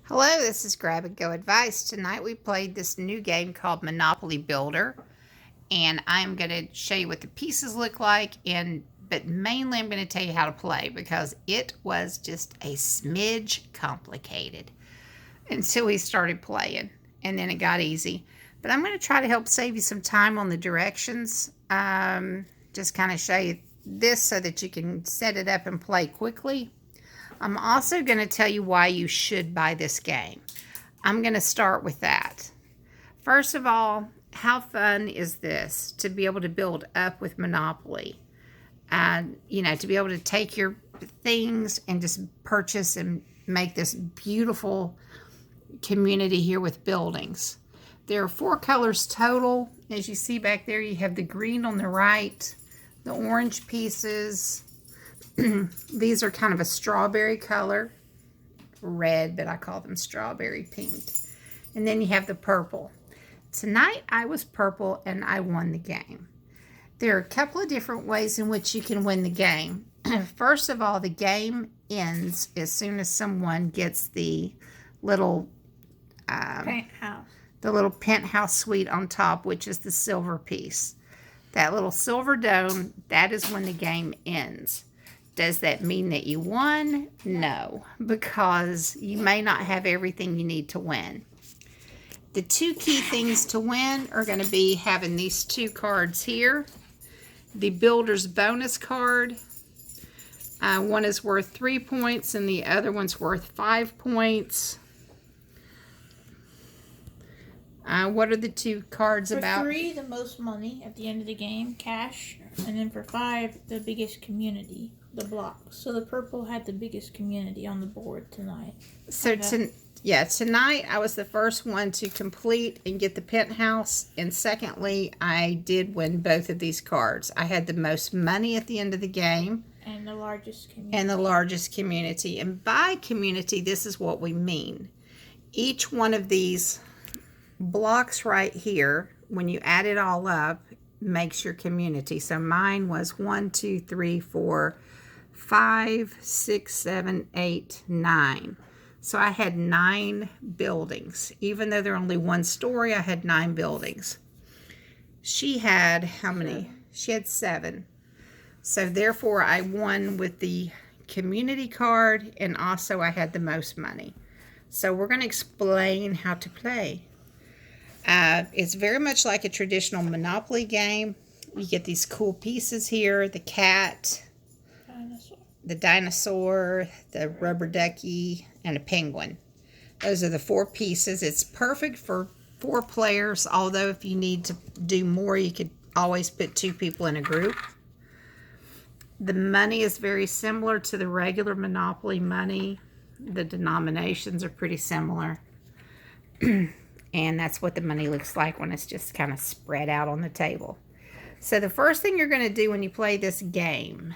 Hello, this is Grab and Go Advice. Tonight we played this new game called Monopoly Builder, and I'm going to show you what the pieces look like, but mainly I'm going to tell you how to play because it was just a smidge complicated until we started playing, and then it got easy. But I'm going to try to help save you some time on the directions, just kind of show you this so that you can set it up and play quickly. I'm also going to tell you why you should buy this game. I'm going to start with that. First of all, how fun is this to be able to build up with Monopoly? To be able to take your things and just purchase and make this beautiful community here with buildings. There are 4 colors total. As you see back there, you have the green on the right, the orange pieces. These are kind of a strawberry color, red, but I call them strawberry pink. And then you have the purple. Tonight I was purple and I won the game. There are a couple of different ways in which you can win the game. First of all, the game ends as soon as someone gets the little penthouse suite on top, which is the silver piece. That little silver dome, that is when the game ends. Does that mean that you won? No, because you may not have everything you need to win. The 2 key things to win are going to be having these 2 cards here. The Builder's Bonus card. One is worth 3 points and the other one's worth 5 points. What are the 2 cards about? For 3, the most money at the end of the game, cash. And then for 5, the biggest community, the blocks. So the purple had the biggest community on the board tonight. So tonight I was the first one to complete and get the penthouse. And secondly, I did win both of these cards. I had the most money at the end of the game. And the largest community. And by community, this is what we mean. Each one of these blocks right here, when you add it all up, makes your community. So mine was 1, 2, 3, 4, 5, 6, 7, 8, 9. So I had 9 buildings. Even though they're only 1 story, I had 9 buildings. She had how many? She had 7. So therefore I won with the community card, and also I had the most money. So we're going to explain how to play. It's very much like a traditional Monopoly game. You get these cool pieces here, the cat, the dinosaur, the rubber ducky, and a penguin. Those are the 4 pieces. It's perfect for 4 players, although if you need to do more, you could always put 2 people in a group. The money is very similar to the regular Monopoly money. The denominations are pretty similar. And that's what the money looks like when it's just kind of spread out on the table. So the first thing you're going to do when you play this game,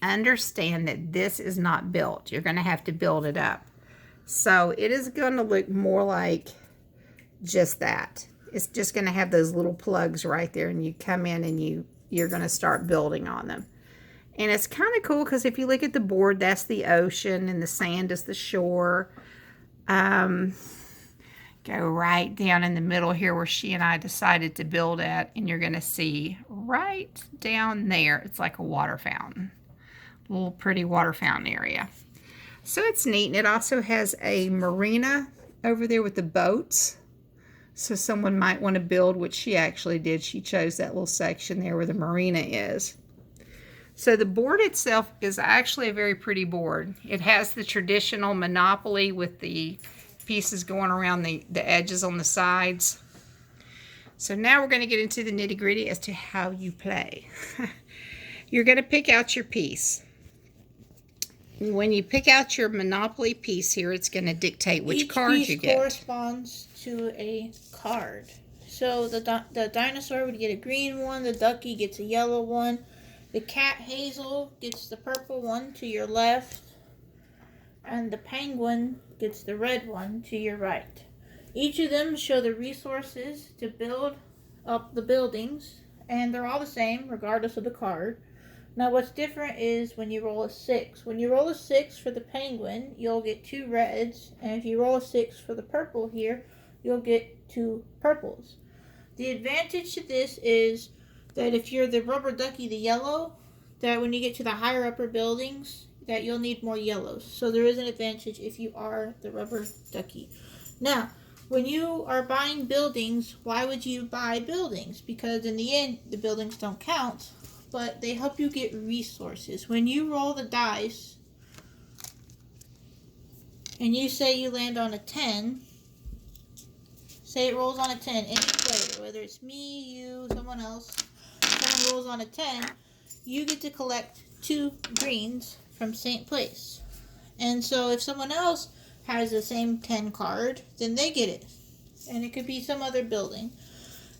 understand that this is not built. You're going to have to build it up. So it is going to look more like just that. It's just going to have those little plugs right there, and you come in and you're going to start building on them. And it's kind of cool because if you look at the board, that's the ocean and the sand is the shore. Go right down in the middle here where she and I decided to build at, and you're going to see right down there, it's like a water fountain. A little pretty water fountain area. So it's neat, and it also has a marina over there with the boats. So someone might want to build, which she actually did. She chose that little section there where the marina is. So the board itself is actually a very pretty board. It has the traditional Monopoly with the pieces going around the edges on the sides. So now we're going to get into the nitty-gritty as to how you play. You're going to pick out your piece. When you pick out your Monopoly piece here, it's going to dictate which card you get. Each piece corresponds to a card. So the dinosaur would get a green one, the ducky gets a yellow one, the cat Hazel gets the purple one to your left, and the penguin gets the red one to your right. Each of them show the resources to build up the buildings, and they're all the same regardless of the card. Now what's different is when you roll a 6. When you roll a 6 for the penguin, you'll get 2 reds. And if you roll a 6 for the purple here, you'll get 2 purples. The advantage to this is that if you're the rubber ducky, the yellow, that when you get to the higher upper buildings, that you'll need more yellows. So there is an advantage if you are the rubber ducky. Now, when you are buying buildings, why would you buy buildings? Because in the end, the buildings don't count, but they help you get resources. When you roll the dice, and you say you land on a 10, say it rolls on a 10, any player, whether it's me, you, someone else, someone rolls on a 10, you get to collect 2 greens from St. Place. And so if someone else has the same 10 card, then they get it. And it could be some other building.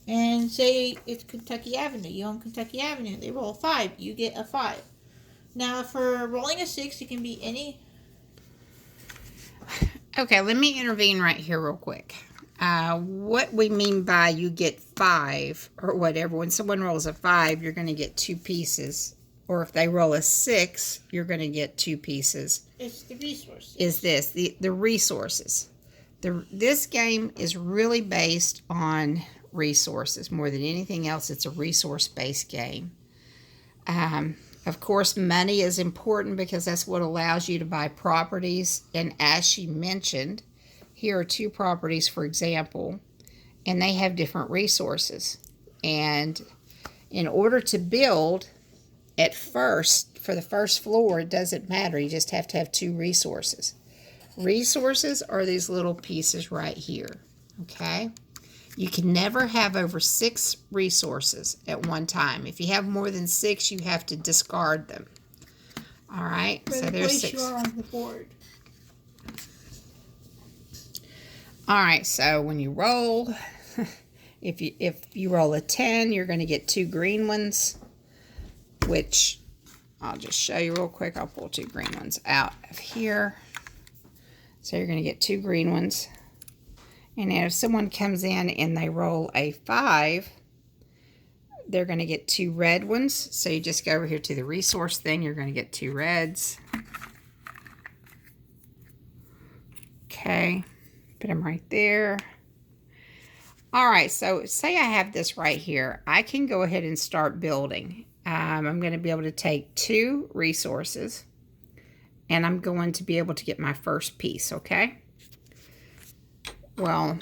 And say it's Kentucky Avenue. You own Kentucky Avenue. They roll 5. You get a 5. Now for rolling a 6, it can be any. Okay, let me intervene right here real quick. What we mean by you get 5 or whatever, when someone rolls a 5, you're going to get 2 pieces. Or if they roll a 6, you're going to get 2 pieces. It's the resources. Is this, the resources. This game is really based on resources. More than anything else, it's a resource-based game. Of course, money is important because that's what allows you to buy properties. And as she mentioned, here are 2 properties, for example, and they have different resources. And in order to build, at first, for the first floor, it doesn't matter. You just have to have 2 resources. Resources are these little pieces right here, okay? You can never have over 6 resources at one time. If you have more than 6, you have to discard them. All right, For so the there's place 6. you are on the board. All right, so when you roll, if you roll a 10, you're going to get 2 green ones, which I'll just show you real quick. I'll pull 2 green ones out of here. So you're going to get 2 green ones. And if someone comes in and they roll a 5, they're going to get 2 red ones. So you just go over here to the resource thing. You're going to get 2 reds. Okay. Put them right there. All right. So say I have this right here. I can go ahead and start building. I'm going to be able to take 2 resources. And I'm going to be able to get my first piece. Okay. Well,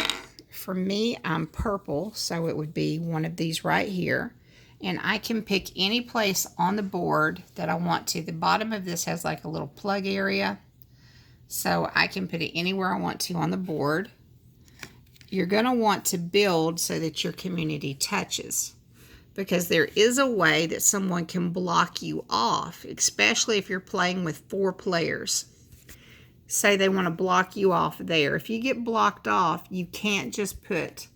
for me, I'm purple, so it would be one of these right here. And I can pick any place on the board that I want to. The bottom of this has like a little plug area, so I can put it anywhere I want to on the board. You're going to want to build so that your community touches, because there is a way that someone can block you off, especially if you're playing with 4 players. Say they want to block you off there. If you get blocked off, you can't just put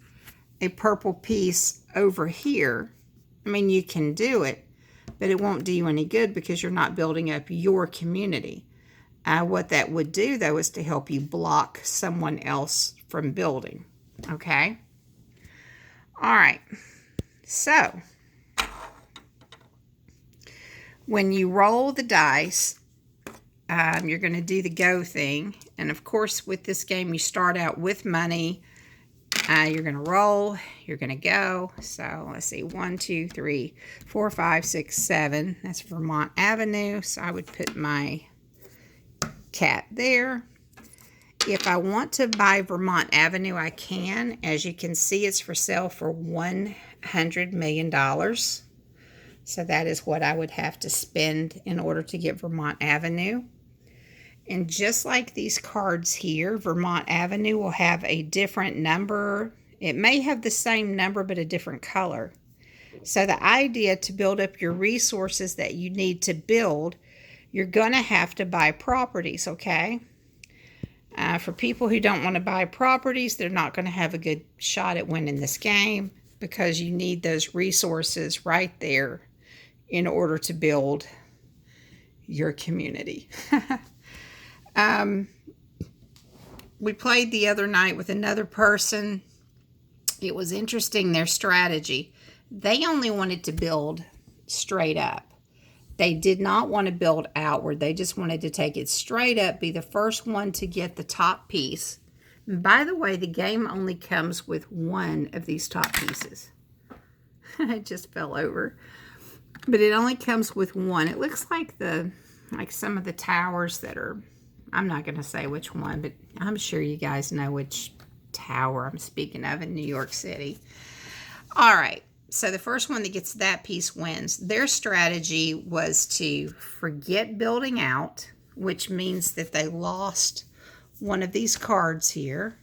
a purple piece over here. I mean, you can do it, but it won't do you any good because you're not building up your community. What that would do, though, is to help you block someone else from building. Okay? All right. So, when you roll the dice, you're going to do the go thing. And of course, with this game, you start out with money. You're going to roll. You're going to go. So let's see. 1, 2, 3, 4, 5, 6, 7. That's Vermont Avenue. So I would put my cat there. If I want to buy Vermont Avenue, I can. As you can see, it's for sale for $100 million. So that is what I would have to spend in order to get Vermont Avenue. And just like these cards here, Vermont Avenue will have a different number. It may have the same number, but a different color. So the idea to build up your resources that you need to build, you're going to have to buy properties, okay? For people who don't want to buy properties, they're not going to have a good shot at winning this game because you need those resources right there in order to build your community. We played the other night with another person. It was interesting, their strategy. They only wanted to build straight up. They did not want to build outward. They just wanted to take it straight up, be the first one to get the top piece. And by the way, the game only comes with one of these top pieces. It just fell over. But it only comes with one. It looks like some of the towers that are, I'm not going to say which one, but I'm sure you guys know which tower I'm speaking of in New York City. All right. So the first one that gets that piece wins. Their strategy was to forget building out, which means that they lost one of these cards here.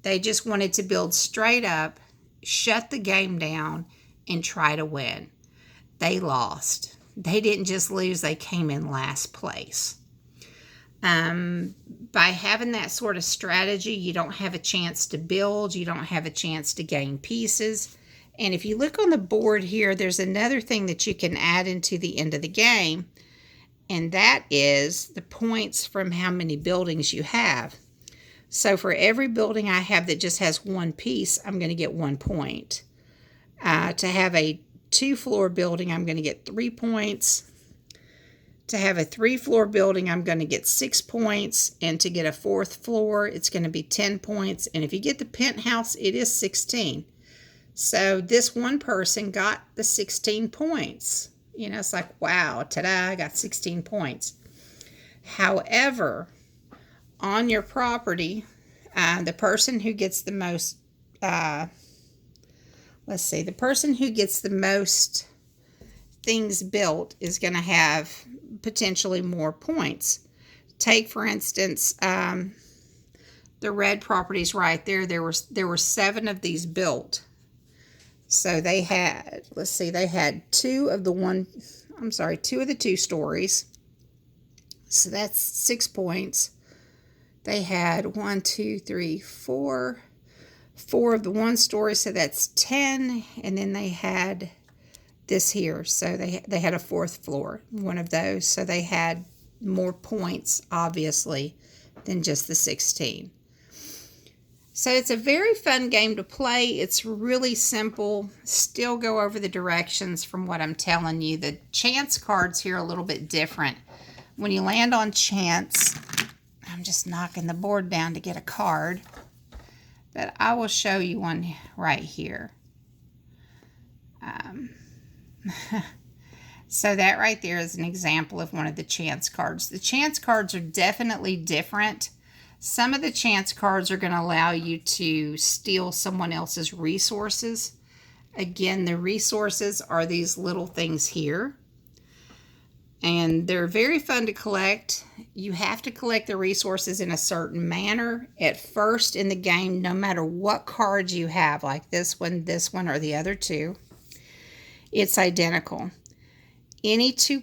They just wanted to build straight up, shut the game down, and try to win. They lost. They didn't just lose, they came in last place. By having that sort of strategy, you don't have a chance to build, you don't have a chance to gain pieces. And if you look on the board here, there's another thing that you can add into the end of the game, and that is the points from how many buildings you have. So for every building I have that just has one piece, I'm going to get 1 point. To have a 2-floor building, I'm going to get 3 points. To have a 3-floor building, I'm going to get 6 points. And to get a 4th floor, it's going to be 10 points. And if you get the penthouse, it is 16. So this one person got the 16 points. You know, it's like, wow, ta-da, I got 16 points. However, on your property, the person who gets the most, the person who gets the most things built is going to have potentially more points. Take, for instance, the red properties right there. There were 7 of these built. So they had, they had 2 of the 2 stories. So that's 6 points. They had 1, 2, 3, 4 of the 1 story, so that's 10. And then they had this here, so they had a 4th floor, one of those. So they had more points, obviously, than just the 16. So it's a very fun game to play. It's really simple. Still go over the directions from what I'm telling you. The chance cards here are a little bit different. When you land on chance, I'm just knocking the board down to get a card, but I will show you one right here. So that right there is an example of one of the chance cards. The chance cards are definitely different. Some of the chance cards are going to allow you to steal someone else's resources. Again, the resources are these little things here. And they're very fun to collect. You have to collect the resources in a certain manner at first in the game, no matter what cards you have, like this one, or the other 2. It's identical. Any two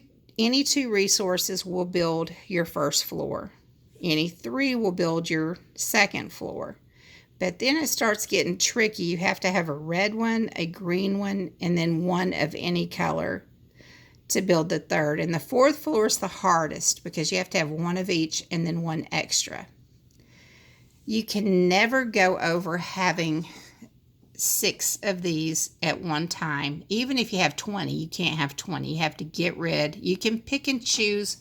resources will build your 1st floor. Any 3 will build your 2nd floor. But then it starts getting tricky. You have to have a red one, a green one, and then one of any color to build the 3rd. And the 4th floor is the hardest because you have to have one of each and then one extra. You can never go over having 6 of these at one time. Even if you have 20, you can't have 20. You have to get rid. You can pick and choose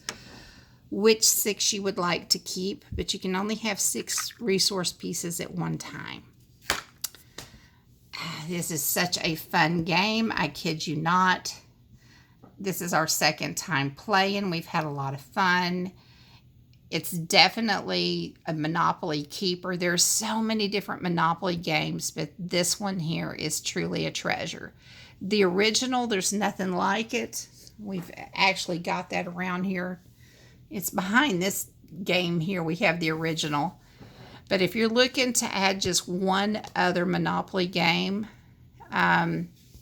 which 6 you would like to keep, but you can only have 6 resource pieces at one time. This is such a fun game. I kid you not. This is our 2nd time playing. We've had a lot of fun. It's definitely a Monopoly keeper. There's so many different Monopoly games, but this one here is truly a treasure. The original, there's nothing like it. We've actually got that around here. It's behind this game here. We have the original. But if you're looking to add just one other Monopoly game,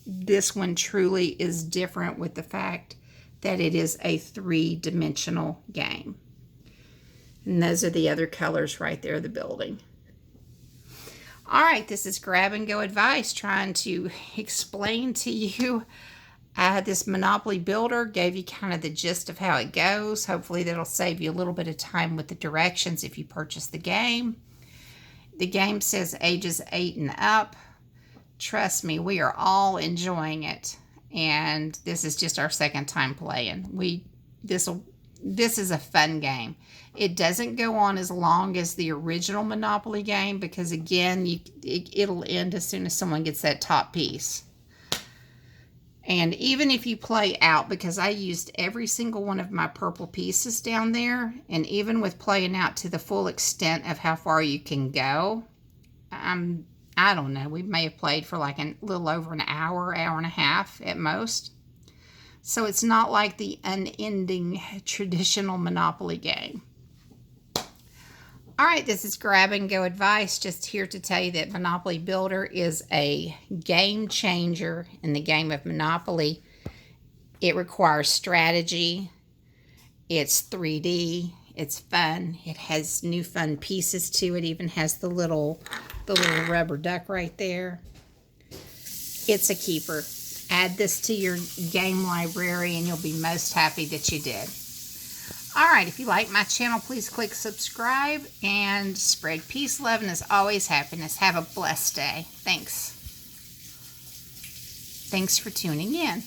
this one truly is different with the fact that it is a 3-dimensional game. And those are the other colors right there, the building. All right, this is Grab and Go Advice, trying to explain to you this Monopoly Builder. Gave you kind of the gist of how it goes. Hopefully that'll save you a little bit of time with the directions if you purchase the game. The game says ages 8 and up. Trust me, we are all enjoying it. and this is just our second time playing. This is a fun game. It doesn't go on as long as the original Monopoly game because, again, it'll end as soon as someone gets that top piece. And even if you play out, because I used every single one of my purple pieces down there, and even with playing out to the full extent of how far you can go, I don't know, we may have played for like a little over an hour, hour and a half at most. So it's not like the unending traditional Monopoly game. All right, this is Grab and Go Advice, just here to tell you that Monopoly Builder is a game changer in the game of Monopoly. It requires strategy. It's 3D. It's fun. It has new fun pieces to it. Even has the little rubber duck right there. It's a keeper. Add this to your game library and you'll be most happy that you did. Alright, if you like my channel, please click subscribe and spread peace, love, and as always, happiness. Have a blessed day. Thanks. Thanks for tuning in.